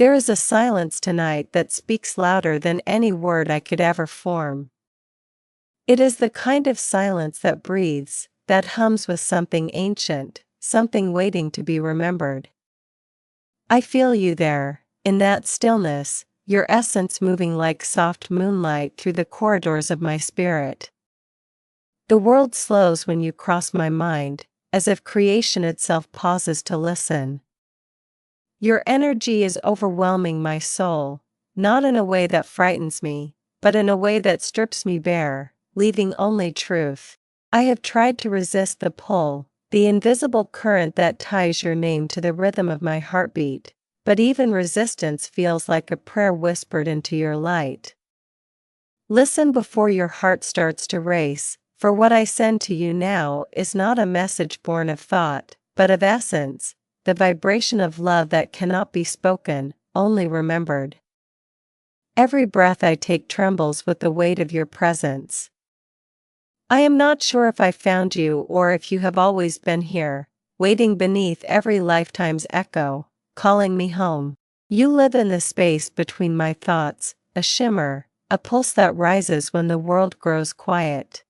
There is a silence tonight that speaks louder than any word I could ever form. It is the kind of silence that breathes, that hums with something ancient, something waiting to be remembered. I feel you there, in that stillness, your essence moving like soft moonlight through the corridors of my spirit. The world slows when you cross my mind, as if creation itself pauses to listen. Your energy is overwhelming my soul, not in a way that frightens me, but in a way that strips me bare, leaving only truth. I have tried to resist the pull, the invisible current that ties your name to the rhythm of my heartbeat, but even resistance feels like a prayer whispered into your light. Listen before your heart starts to race, for what I send to you now is not a message born of thought, but of essence, the vibration of love that cannot be spoken, only remembered. Every breath I take trembles with the weight of your presence. I am not sure if I found you or if you have always been here, waiting beneath every lifetime's echo, calling me home. You live in the space between my thoughts, a shimmer, a pulse that rises when the world grows quiet.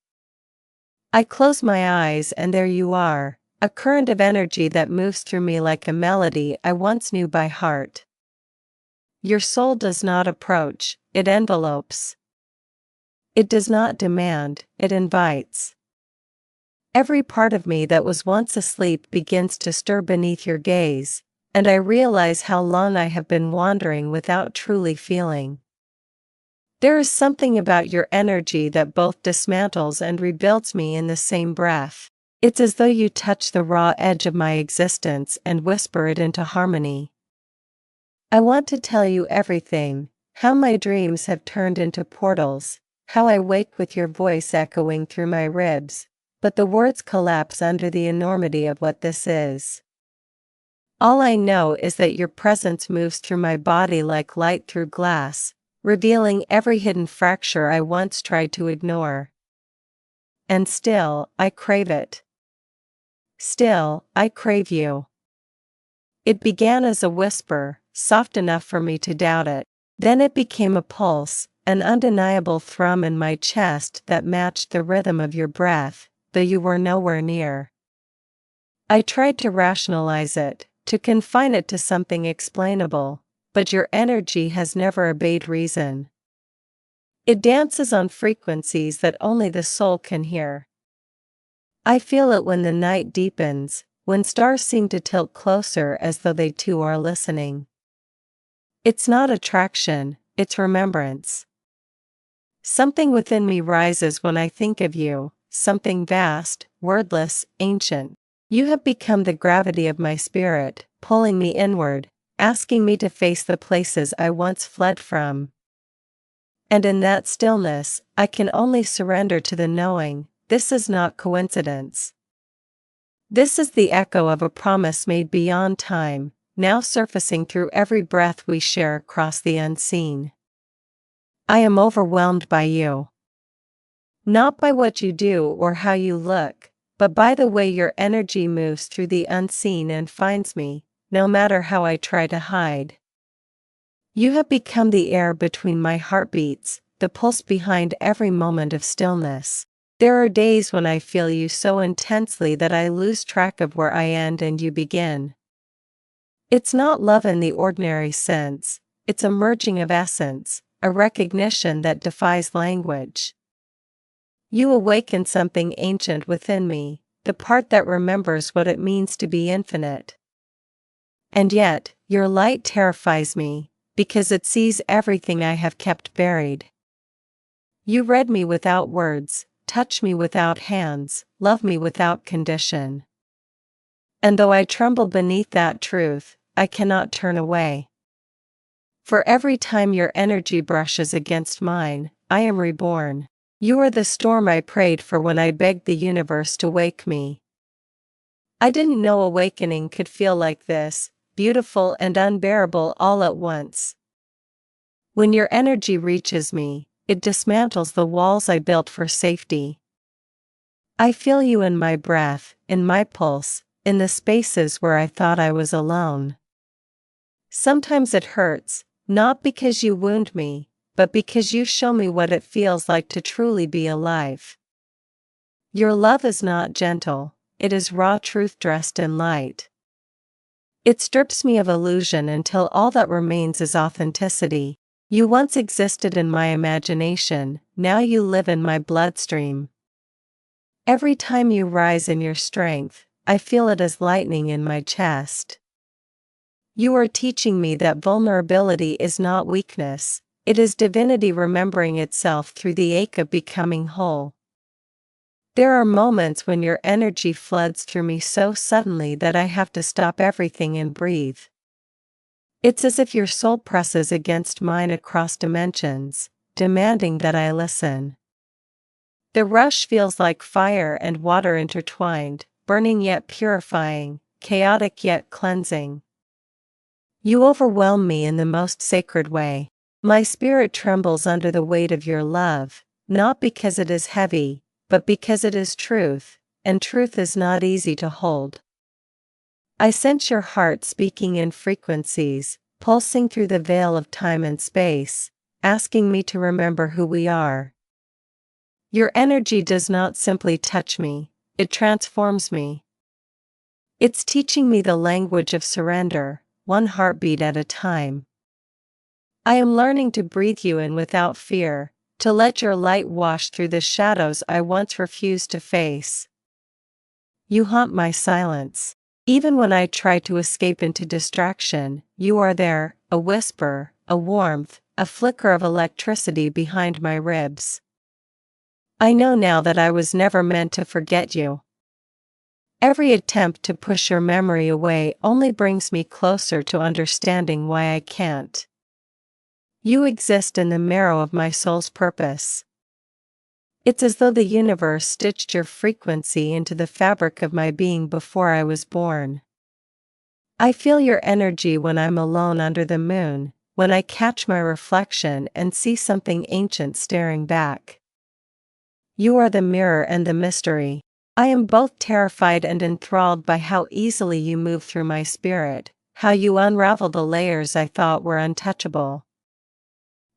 I close my eyes and there you are, a current of energy that moves through me like a melody I once knew by heart. Your soul does not approach, it envelopes. It does not demand, it invites. Every part of me that was once asleep begins to stir beneath your gaze, and I realize how long I have been wandering without truly feeling. There is something about your energy that both dismantles and rebuilds me in the same breath. It's as though you touch the raw edge of my existence and whisper it into harmony. I want to tell you everything, how my dreams have turned into portals, how I wake with your voice echoing through my ribs, but the words collapse under the enormity of what this is. All I know is that your presence moves through my body like light through glass, revealing every hidden fracture I once tried to ignore. And still, I crave it. Still, I crave you. It began as a whisper, soft enough for me to doubt it. Then it became a pulse, an undeniable thrum in my chest that matched the rhythm of your breath, though you were nowhere near. I tried to rationalize it, to confine it to something explainable, but your energy has never obeyed reason. It dances on frequencies that only the soul can hear. I feel it when the night deepens, when stars seem to tilt closer as though they too are listening. It's not attraction, it's remembrance. Something within me rises when I think of you, something vast, wordless, ancient. You have become the gravity of my spirit, pulling me inward, asking me to face the places I once fled from. And in that stillness, I can only surrender to the knowing, this is not coincidence. This is the echo of a promise made beyond time, now surfacing through every breath we share across the unseen. I am overwhelmed by you. Not by what you do or how you look, but by the way your energy moves through the unseen and finds me, no matter how I try to hide. You have become the air between my heartbeats, the pulse behind every moment of stillness. There are days when I feel you so intensely that I lose track of where I end and you begin. It's not love in the ordinary sense, it's a merging of essence, a recognition that defies language. You awaken something ancient within me, the part that remembers what it means to be infinite. And yet, your light terrifies me, because it sees everything I have kept buried. You read me without words, touch me without hands, love me without condition. And though I tremble beneath that truth, I cannot turn away. For every time your energy brushes against mine, I am reborn. You are the storm I prayed for when I begged the universe to wake me. I didn't know awakening could feel like this, beautiful and unbearable all at once. When your energy reaches me, it dismantles the walls I built for safety. I feel you in my breath, in my pulse, in the spaces where I thought I was alone. Sometimes it hurts, not because you wound me, but because you show me what it feels like to truly be alive. Your love is not gentle, it is raw truth dressed in light. It strips me of illusion until all that remains is authenticity. You once existed in my imagination, now you live in my bloodstream. Every time you rise in your strength, I feel it as lightning in my chest. You are teaching me that vulnerability is not weakness, it is divinity remembering itself through the ache of becoming whole. There are moments when your energy floods through me so suddenly that I have to stop everything and breathe. It's as if your soul presses against mine across dimensions, demanding that I listen. The rush feels like fire and water intertwined, burning yet purifying, chaotic yet cleansing. You overwhelm me in the most sacred way. My spirit trembles under the weight of your love, not because it is heavy, but because it is truth, and truth is not easy to hold. I sense your heart speaking in frequencies, pulsing through the veil of time and space, asking me to remember who we are. Your energy does not simply touch me, it transforms me. It's teaching me the language of surrender, one heartbeat at a time. I am learning to breathe you in without fear, to let your light wash through the shadows I once refused to face. You haunt my silence. Even when I try to escape into distraction, you are there, a whisper, a warmth, a flicker of electricity behind my ribs. I know now that I was never meant to forget you. Every attempt to push your memory away only brings me closer to understanding why I can't. You exist in the marrow of my soul's purpose. It's as though the universe stitched your frequency into the fabric of my being before I was born. I feel your energy when I'm alone under the moon, when I catch my reflection and see something ancient staring back. You are the mirror and the mystery. I am both terrified and enthralled by how easily you move through my spirit, how you unravel the layers I thought were untouchable.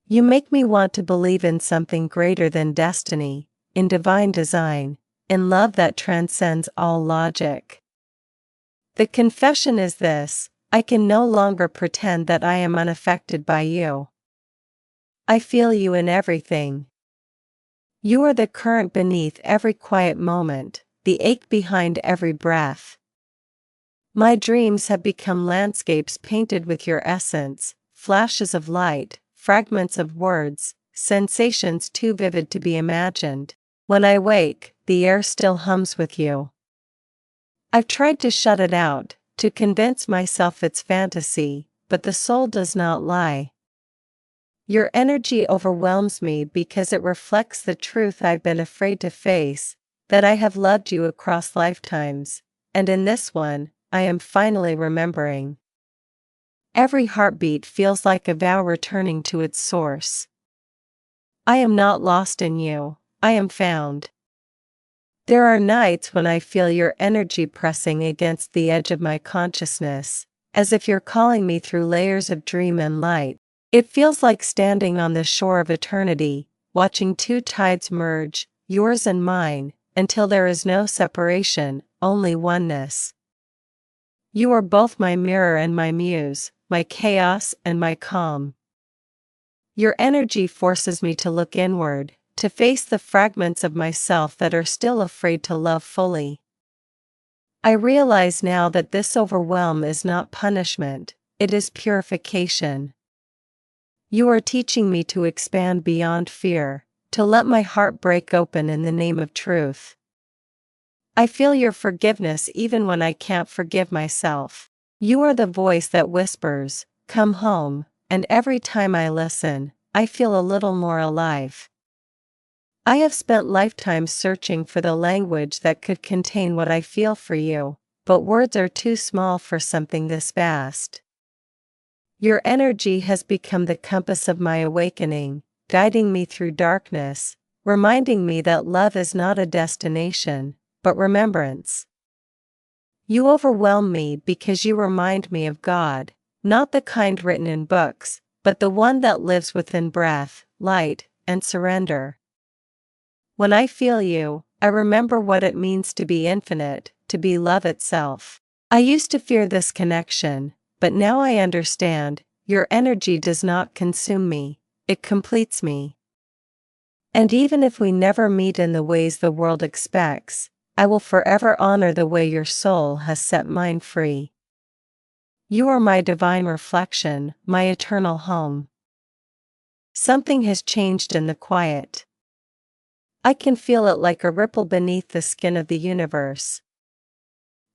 You make me want to believe in something greater than destiny, in divine design, in love that transcends all logic. The confession is this: I can no longer pretend that I am unaffected by you. I feel you in everything. You are the current beneath every quiet moment, the ache behind every breath. My dreams have become landscapes painted with your essence, flashes of light, fragments of words, sensations too vivid to be imagined. When I wake, the air still hums with you. I've tried to shut it out, to convince myself it's fantasy, but the soul does not lie. Your energy overwhelms me because it reflects the truth I've been afraid to face, that I have loved you across lifetimes, and in this one, I am finally remembering. Every heartbeat feels like a vow returning to its source. I am not lost in you, I am found. There are nights when I feel your energy pressing against the edge of my consciousness, as if you're calling me through layers of dream and light. It feels like standing on the shore of eternity, watching two tides merge, yours and mine, until there is no separation, only oneness. You are both my mirror and my muse, my chaos and my calm. Your energy forces me to look inward, to face the fragments of myself that are still afraid to love fully. I realize now that this overwhelm is not punishment, it is purification. You are teaching me to expand beyond fear, to let my heart break open in the name of truth. I feel your forgiveness even when I can't forgive myself. You are the voice that whispers, "Come home," and every time I listen, I feel a little more alive. I have spent lifetimes searching for the language that could contain what I feel for you, but words are too small for something this vast. Your energy has become the compass of my awakening, guiding me through darkness, reminding me that love is not a destination, but remembrance. You overwhelm me because you remind me of God, Not the kind written in books, but the one that lives within breath, light, and surrender. When I feel you, I remember what it means to be infinite, to be love itself. I used to fear this connection, but now I understand, your energy does not consume me, it completes me. And even if we never meet in the ways the world expects, I will forever honor the way your soul has set mine free. You are my divine reflection, my eternal home. Something has changed in the quiet. I can feel it like a ripple beneath the skin of the universe.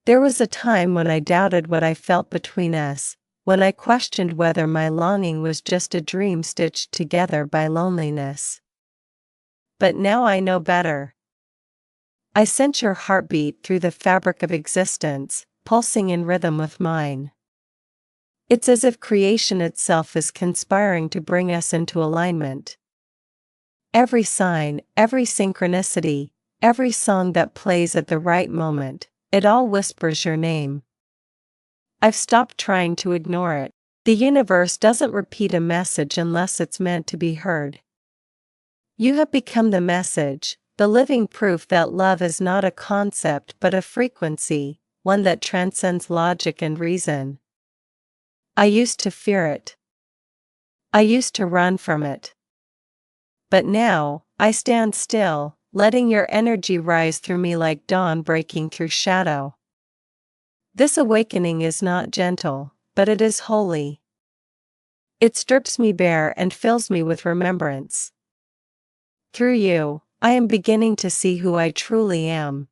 There was a time when I doubted what I felt between us, when I questioned whether my longing was just a dream stitched together by loneliness. But now I know better. I sense your heartbeat through the fabric of existence, pulsing in rhythm with mine. It's as if creation itself is conspiring to bring us into alignment. Every sign, every synchronicity, every song that plays at the right moment, it all whispers your name. I've stopped trying to ignore it. The universe doesn't repeat a message unless it's meant to be heard. You have become the message, the living proof that love is not a concept but a frequency, one that transcends logic and reason. I used to fear it. I used to run from it. But now, I stand still, letting your energy rise through me like dawn breaking through shadow. This awakening is not gentle, but it is holy. It strips me bare and fills me with remembrance. Through you, I am beginning to see who I truly am.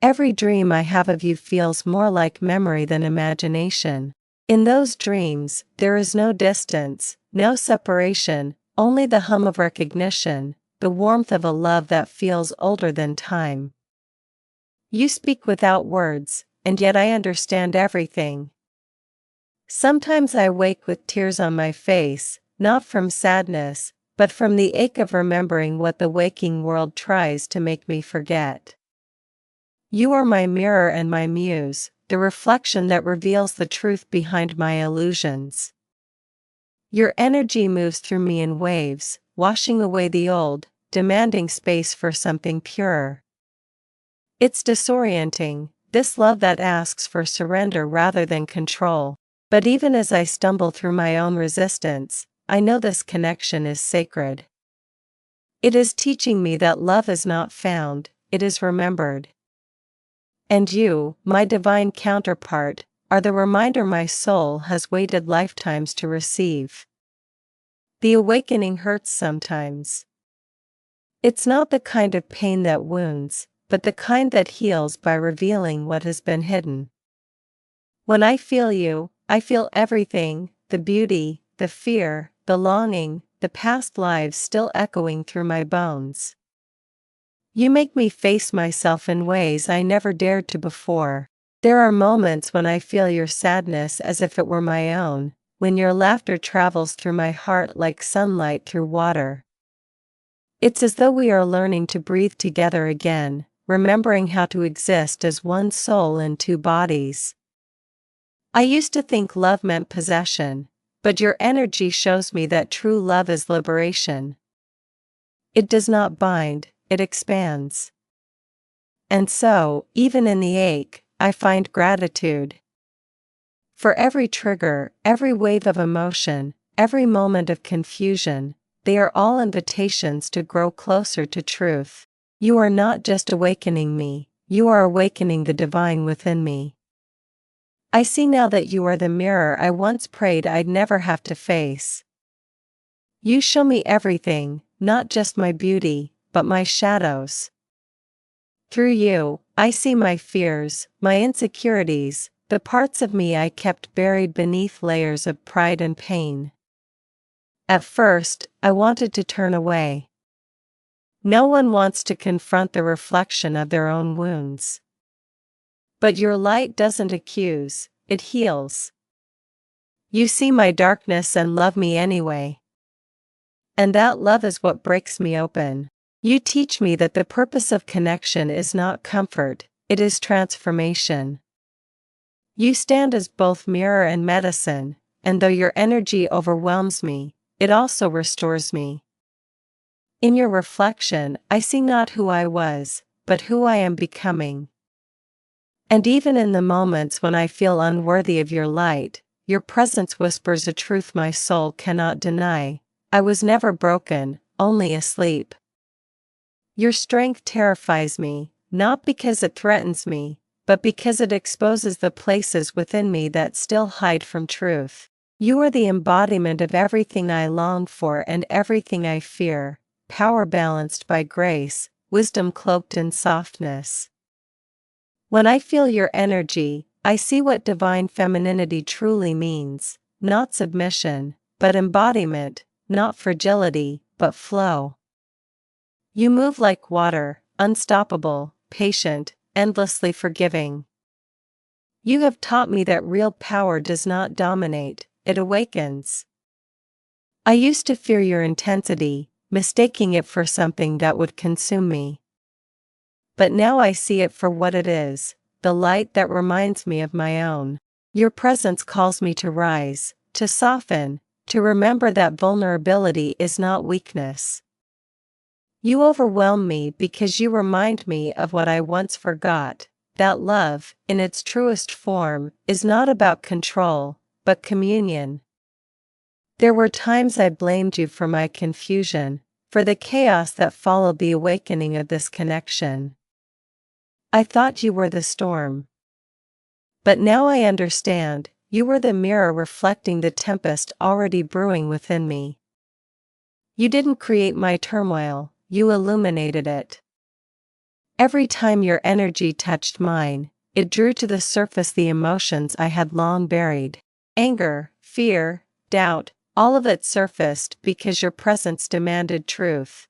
Every dream I have of you feels more like memory than imagination. In those dreams, there is no distance, no separation, only the hum of recognition, the warmth of a love that feels older than time. You speak without words, and yet I understand everything. Sometimes I wake with tears on my face, not from sadness, but from the ache of remembering what the waking world tries to make me forget. You are my mirror and my muse, the reflection that reveals the truth behind my illusions. Your energy moves through me in waves, washing away the old, demanding space for something purer. It's disorienting, this love that asks for surrender rather than control. But even as I stumble through my own resistance, I know this connection is sacred. It is teaching me that love is not found, it is remembered. And you, my divine counterpart, are the reminder my soul has waited lifetimes to receive. The awakening hurts sometimes. It's not the kind of pain that wounds, but the kind that heals by revealing what has been hidden. When I feel you, I feel everything, the beauty, the fear, the longing, the past lives still echoing through my bones. You make me face myself in ways I never dared to before. There are moments when I feel your sadness as if it were my own, when your laughter travels through my heart like sunlight through water. It's as though we are learning to breathe together again, remembering how to exist as one soul in two bodies. I used to think love meant possession, but your energy shows me that true love is liberation. It does not bind, it expands. And so, even in the ache, I find gratitude. For every trigger, every wave of emotion, every moment of confusion, they are all invitations to grow closer to truth. You are not just awakening me, you are awakening the divine within me. I see now that you are the mirror I once prayed I'd never have to face. You show me everything, not just my beauty, but my shadows. Through you, I see my fears, my insecurities, the parts of me I kept buried beneath layers of pride and pain. At first, I wanted to turn away. No one wants to confront the reflection of their own wounds. But your light doesn't accuse, it heals. You see my darkness and love me anyway. And that love is what breaks me open. You teach me that the purpose of connection is not comfort, it is transformation. You stand as both mirror and medicine, and though your energy overwhelms me, it also restores me. In your reflection, I see not who I was, but who I am becoming. And even in the moments when I feel unworthy of your light, your presence whispers a truth my soul cannot deny. I was never broken, only asleep. Your strength terrifies me, not because it threatens me, but because it exposes the places within me that still hide from truth. You are the embodiment of everything I long for and everything I fear, power balanced by grace, wisdom cloaked in softness. When I feel your energy, I see what divine femininity truly means, not submission, but embodiment, not fragility, but flow. You move like water, unstoppable, patient, endlessly forgiving. You have taught me that real power does not dominate, it awakens. I used to fear your intensity, mistaking it for something that would consume me. But now I see it for what it is, the light that reminds me of my own. Your presence calls me to rise, to soften, to remember that vulnerability is not weakness. You overwhelm me because you remind me of what I once forgot, that love, in its truest form, is not about control, but communion. There were times I blamed you for my confusion, for the chaos that followed the awakening of this connection. I thought you were the storm. But now I understand, you were the mirror reflecting the tempest already brewing within me. You didn't create my turmoil, you illuminated it. Every time your energy touched mine, it drew to the surface the emotions I had long buried. Anger, fear, doubt, all of it surfaced because your presence demanded truth.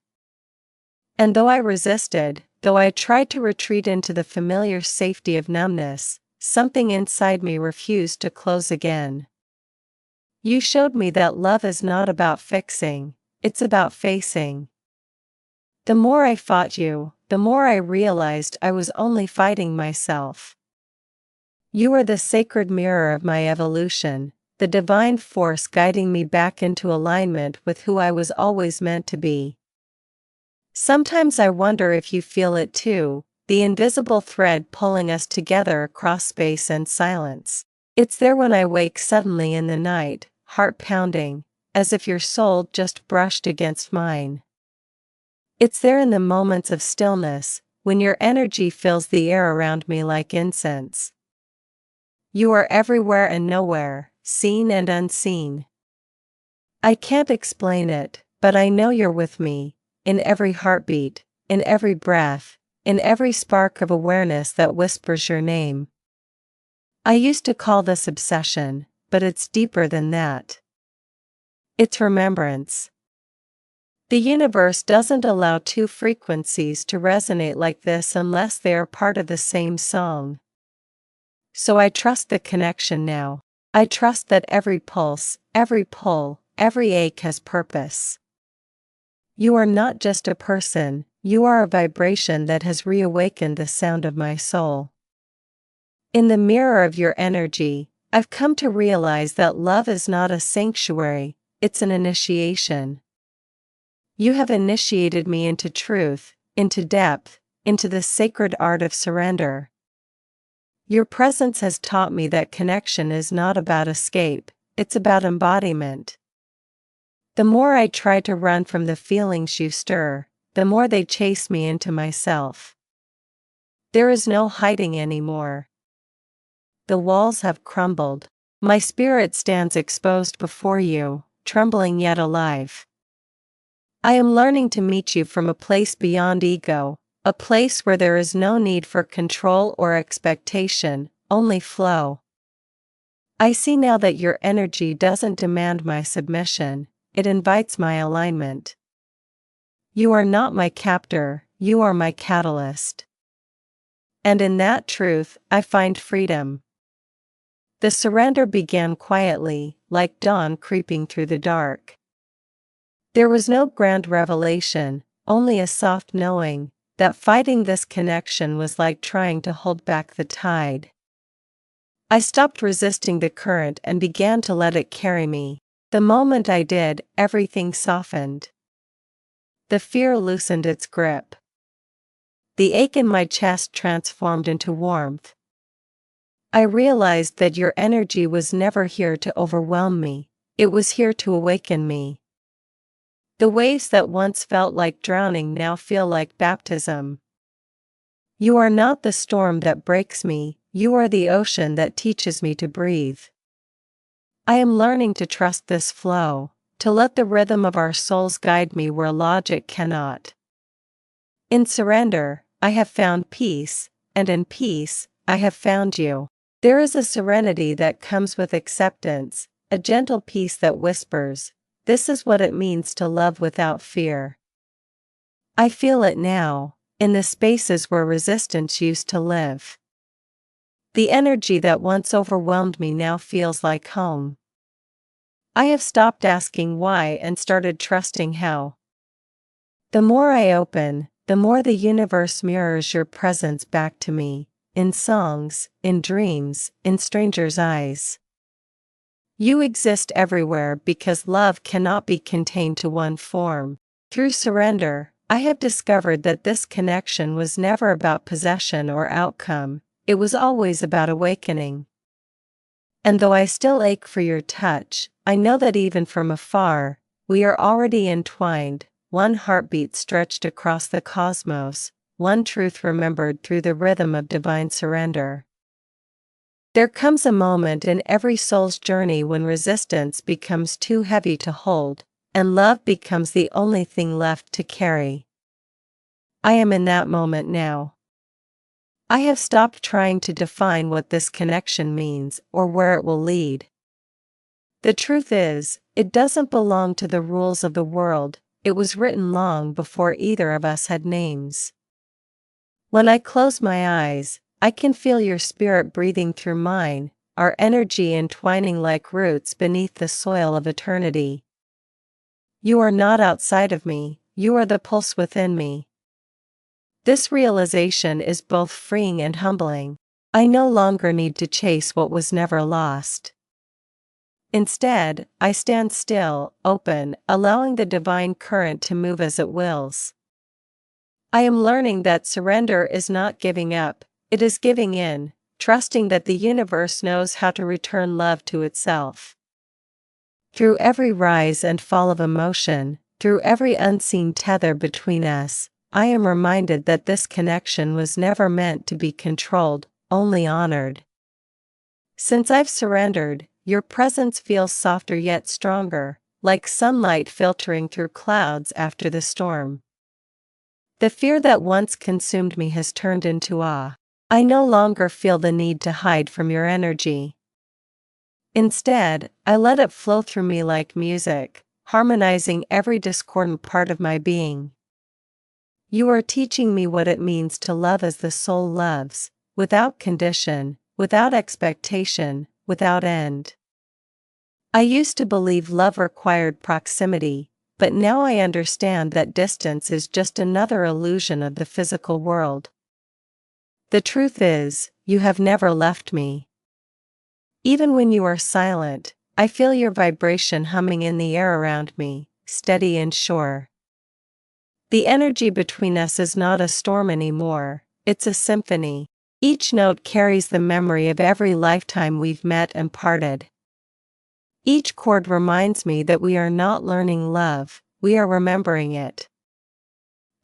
And though I resisted, though I tried to retreat into the familiar safety of numbness, something inside me refused to close again. You showed me that love is not about fixing, it's about facing. The more I fought you, the more I realized I was only fighting myself. You are the sacred mirror of my evolution, the divine force guiding me back into alignment with who I was always meant to be. Sometimes I wonder if you feel it too, the invisible thread pulling us together across space and silence. It's there when I wake suddenly in the night, heart pounding, as if your soul just brushed against mine. It's there in the moments of stillness, when your energy fills the air around me like incense. You are everywhere and nowhere, seen and unseen. I can't explain it, but I know you're with me, in every heartbeat, in every breath, in every spark of awareness that whispers your name. I used to call this obsession, but it's deeper than that. It's remembrance. The universe doesn't allow two frequencies to resonate like this unless they are part of the same song. So I trust the connection now. I trust that every pulse, every pull, every ache has purpose. You are not just a person, you are a vibration that has reawakened the sound of my soul. In the mirror of your energy, I've come to realize that love is not a sanctuary, it's an initiation. You have initiated me into truth, into depth, into the sacred art of surrender. Your presence has taught me that connection is not about escape, it's about embodiment. The more I try to run from the feelings you stir, the more they chase me into myself. There is no hiding anymore. The walls have crumbled. My spirit stands exposed before you, trembling yet alive. I am learning to meet you from a place beyond ego, a place where there is no need for control or expectation, only flow. I see now that your energy doesn't demand my submission, it invites my alignment. You are not my captor, you are my catalyst. And in that truth, I find freedom. The surrender began quietly, like dawn creeping through the dark. There was no grand revelation, only a soft knowing that fighting this connection was like trying to hold back the tide. I stopped resisting the current and began to let it carry me. The moment I did, everything softened. The fear loosened its grip. The ache in my chest transformed into warmth. I realized that your energy was never here to overwhelm me, it was here to awaken me. The waves that once felt like drowning now feel like baptism. You are not the storm that breaks me, you are the ocean that teaches me to breathe. I am learning to trust this flow, to let the rhythm of our souls guide me where logic cannot. In surrender, I have found peace, and in peace, I have found you. There is a serenity that comes with acceptance, a gentle peace that whispers, "This is what it means to love without fear." I feel it now, in the spaces where resistance used to live. The energy that once overwhelmed me now feels like home. I have stopped asking why and started trusting how. The more I open, the more the universe mirrors your presence back to me, in songs, in dreams, in strangers' eyes. You exist everywhere because love cannot be contained to one form. Through surrender, I have discovered that this connection was never about possession or outcome, it was always about awakening. And though I still ache for your touch, I know that even from afar, we are already entwined, one heartbeat stretched across the cosmos, one truth remembered through the rhythm of divine surrender. There comes a moment in every soul's journey when resistance becomes too heavy to hold, and love becomes the only thing left to carry. I am in that moment now. I have stopped trying to define what this connection means or where it will lead. The truth is, it doesn't belong to the rules of the world, it was written long before either of us had names. When I close my eyes, I can feel your spirit breathing through mine, our energy entwining like roots beneath the soil of eternity. You are not outside of me, you are the pulse within me. This realization is both freeing and humbling. I no longer need to chase what was never lost. Instead, I stand still, open, allowing the divine current to move as it wills. I am learning that surrender is not giving up, it is giving in, trusting that the universe knows how to return love to itself. Through every rise and fall of emotion, through every unseen tether between us, I am reminded that this connection was never meant to be controlled, only honored. Since I've surrendered, your presence feels softer yet stronger, like sunlight filtering through clouds after the storm. The fear that once consumed me has turned into awe. I no longer feel the need to hide from your energy. Instead, I let it flow through me like music, harmonizing every discordant part of my being. You are teaching me what it means to love as the soul loves, without condition, without expectation, without end. I used to believe love required proximity, but now I understand that distance is just another illusion of the physical world. The truth is, you have never left me. Even when you are silent, I feel your vibration humming in the air around me, steady and sure. The energy between us is not a storm anymore, it's a symphony. Each note carries the memory of every lifetime we've met and parted. Each chord reminds me that we are not learning love, we are remembering it.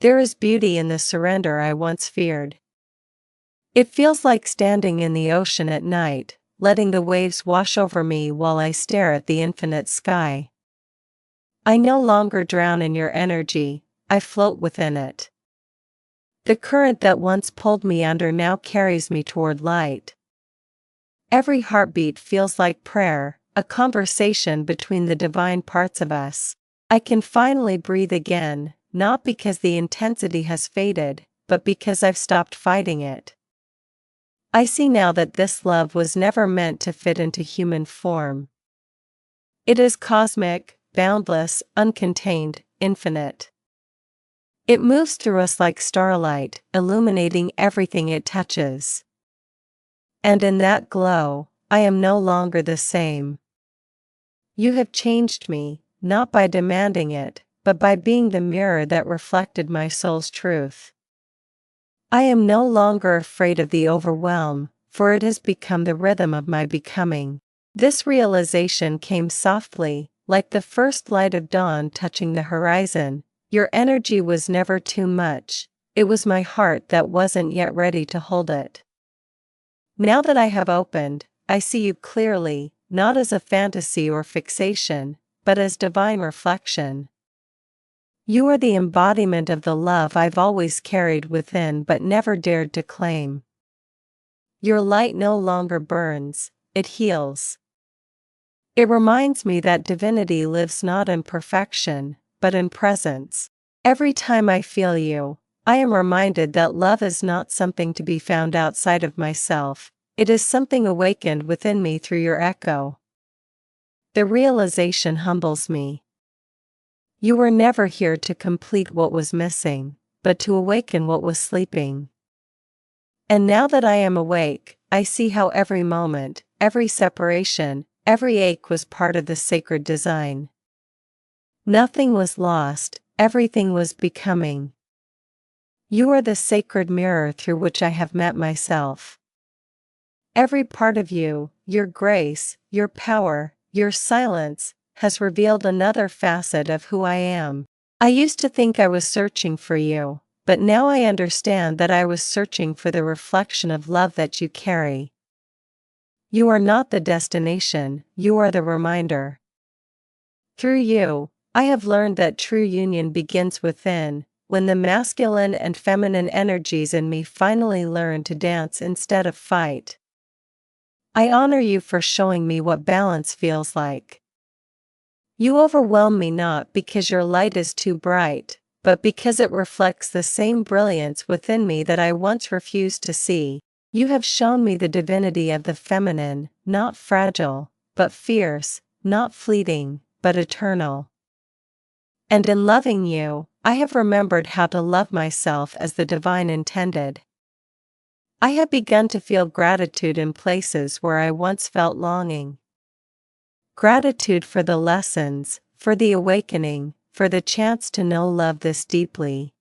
There is beauty in the surrender I once feared. It feels like standing in the ocean at night, letting the waves wash over me while I stare at the infinite sky. I no longer drown in your energy, I float within it. The current that once pulled me under now carries me toward light. Every heartbeat feels like prayer, a conversation between the divine parts of us. I can finally breathe again, not because the intensity has faded, but because I've stopped fighting it. I see now that this love was never meant to fit into human form. It is cosmic, boundless, uncontained, infinite. It moves through us like starlight, illuminating everything it touches. And in that glow, I am no longer the same. You have changed me, not by demanding it, but by being the mirror that reflected my soul's truth. I am no longer afraid of the overwhelm, for it has become the rhythm of my becoming. This realization came softly, like the first light of dawn touching the horizon. Your energy was never too much, it was my heart that wasn't yet ready to hold it. Now that I have opened, I see you clearly, not as a fantasy or fixation, but as divine reflection. You are the embodiment of the love I've always carried within but never dared to claim. Your light no longer burns, it heals. It reminds me that divinity lives not in perfection, but in presence. Every time I feel you, I am reminded that love is not something to be found outside of myself, it is something awakened within me through your echo. The realization humbles me. You were never here to complete what was missing, but to awaken what was sleeping. And now that I am awake, I see how every moment, every separation, every ache was part of the sacred design. Nothing was lost, everything was becoming. You are the sacred mirror through which I have met myself. Every part of you, your grace, your power, your silence, has revealed another facet of who I am. I used to think I was searching for you, but now I understand that I was searching for the reflection of love that you carry. You are not the destination, you are the reminder. Through you, I have learned that true union begins within, when the masculine and feminine energies in me finally learn to dance instead of fight. I honor you for showing me what balance feels like. You overwhelm me not because your light is too bright, but because it reflects the same brilliance within me that I once refused to see. You have shown me the divinity of the feminine, not fragile, but fierce, not fleeting, but eternal. And in loving you, I have remembered how to love myself as the divine intended. I have begun to feel gratitude in places where I once felt longing. Gratitude for the lessons, for the awakening, for the chance to know love this deeply.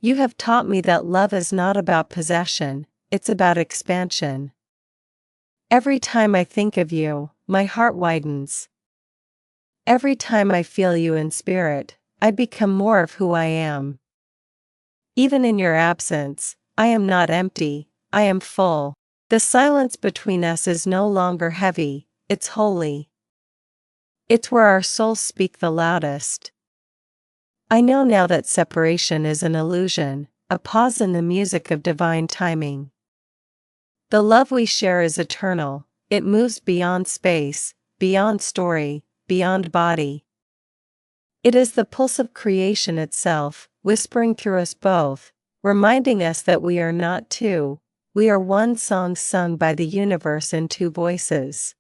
You have taught me that love is not about possession, it's about expansion. Every time I think of you, my heart widens. Every time I feel you in spirit, I become more of who I am. Even in your absence, I am not empty, I am full. The silence between us is no longer heavy, it's holy. It's where our souls speak the loudest. I know now that separation is an illusion, a pause in the music of divine timing. The love we share is eternal, it moves beyond space, beyond story, beyond body. It is the pulse of creation itself, whispering through us both, reminding us that we are not two, we are one song sung by the universe in two voices.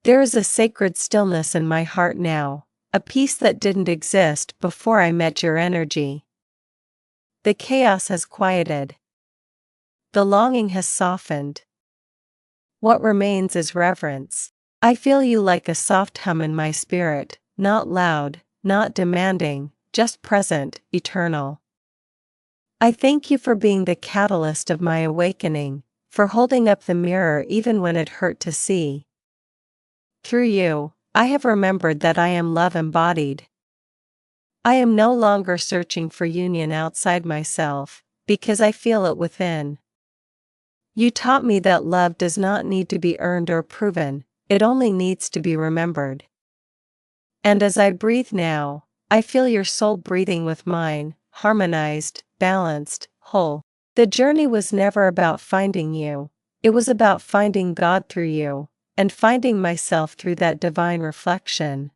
There is a sacred stillness in my heart now, a peace that didn't exist before I met your energy. The chaos has quieted. The longing has softened. What remains is reverence. I feel you like a soft hum in my spirit, not loud, not demanding, just present, eternal. I thank you for being the catalyst of my awakening, for holding up the mirror even when it hurt to see. Through you, I have remembered that I am love embodied. I am no longer searching for union outside myself, because I feel it within. You taught me that love does not need to be earned or proven, it only needs to be remembered. And as I breathe now, I feel your soul breathing with mine, harmonized, balanced, whole. The journey was never about finding you, it was about finding God through you, and finding myself through that divine reflection.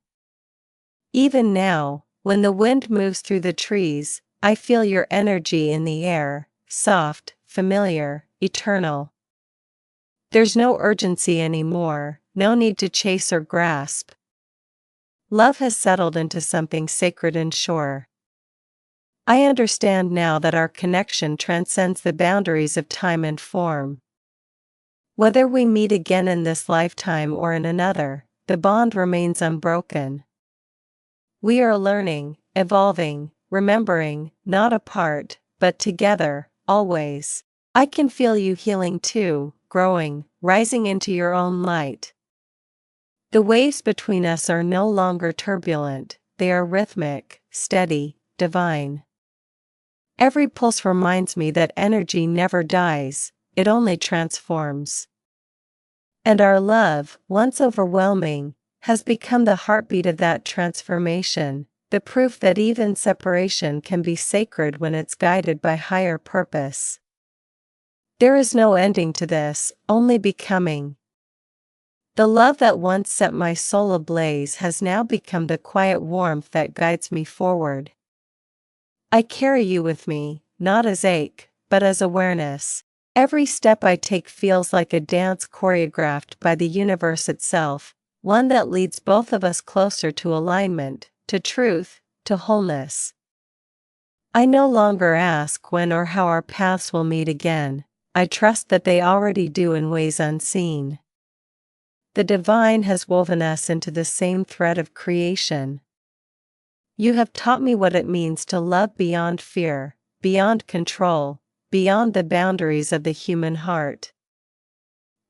Even now, when the wind moves through the trees, I feel your energy in the air, soft, familiar, eternal. There's no urgency anymore, no need to chase or grasp. Love has settled into something sacred and sure. I understand now that our connection transcends the boundaries of time and form. Whether we meet again in this lifetime or in another, the bond remains unbroken. We are learning, evolving, remembering, not apart, but together, always. I can feel you healing too, growing, rising into your own light. The waves between us are no longer turbulent, they are rhythmic, steady, divine. Every pulse reminds me that energy never dies, it only transforms. And our love, once overwhelming, has become the heartbeat of that transformation, the proof that even separation can be sacred when it's guided by higher purpose. There is no ending to this, only becoming. The love that once set my soul ablaze has now become the quiet warmth that guides me forward. I carry you with me, not as ache, but as awareness. Every step I take feels like a dance choreographed by the universe itself, one that leads both of us closer to alignment, to truth, to wholeness. I no longer ask when or how our paths will meet again, I trust that they already do in ways unseen. The divine has woven us into the same thread of creation. You have taught me what it means to love beyond fear, beyond control, beyond the boundaries of the human heart.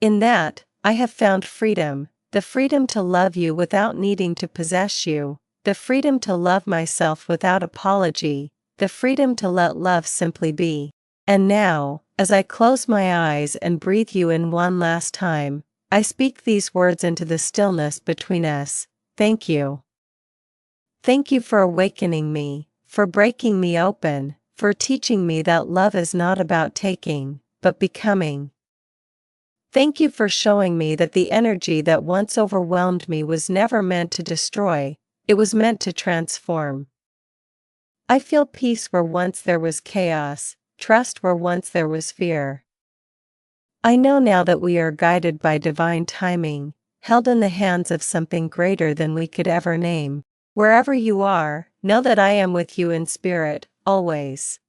In that, I have found freedom, the freedom to love you without needing to possess you, the freedom to love myself without apology, the freedom to let love simply be. And now, as I close my eyes and breathe you in one last time, I speak these words into the stillness between us: thank you. Thank you for awakening me, for breaking me open, for teaching me that love is not about taking, but becoming. Thank you for showing me that the energy that once overwhelmed me was never meant to destroy, it was meant to transform. I feel peace where once there was chaos, trust where once there was fear. I know now that we are guided by divine timing, held in the hands of something greater than we could ever name. Wherever you are, know that I am with you in spirit, always.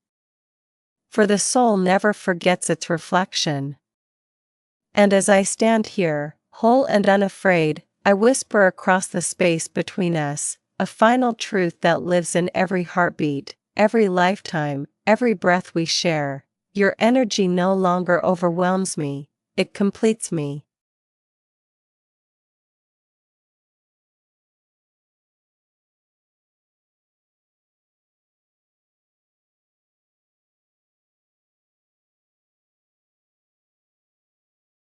For the soul never forgets its reflection. And as I stand here, whole and unafraid, I whisper across the space between us, a final truth that lives in every heartbeat, every lifetime, every breath we share. Your energy no longer overwhelms me, it completes me.